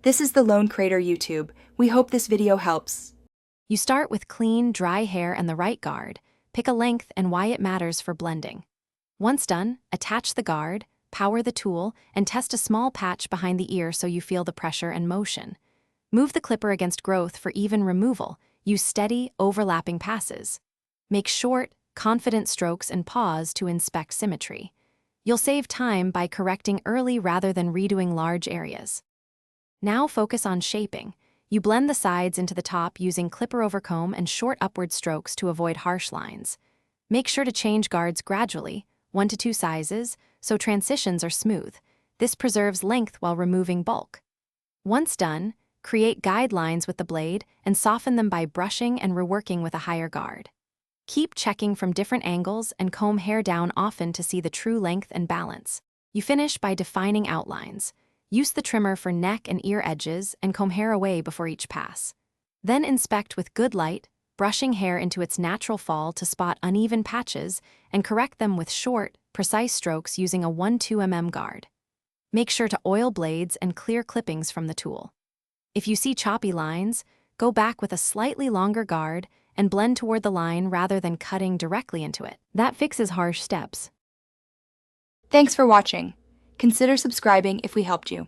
This is the Lone Crater YouTube. We hope this video helps. You start with clean, dry hair and the right guard. Pick a length and why it matters for blending. Once done, attach the guard, power the tool, and test a small patch behind the ear so you feel the pressure and motion. Move the clipper against growth for even removal. Use steady, overlapping passes. Make short, confident strokes and pause to inspect symmetry. You'll save time by correcting early rather than redoing large areas. Now focus on shaping. You blend the sides into the top using clipper over comb and short upward strokes to avoid harsh lines. Make sure to change guards gradually, 1 to 2 sizes, so transitions are smooth. This preserves length while removing bulk. Once done, create guidelines with the blade and soften them by brushing and reworking with a higher guard. Keep checking from different angles and comb hair down often to see the true length and balance. You finish by defining outlines. Use the trimmer for neck and ear edges and comb hair away before each pass. Then inspect with good light, brushing hair into its natural fall to spot uneven patches and correct them with short, precise strokes using a 1-2 mm guard. Make sure to oil blades and clear clippings from the tool. If you see choppy lines, go back with a slightly longer guard and blend toward the line rather than cutting directly into it. That fixes harsh steps. Thanks for watching. Consider subscribing if we helped you.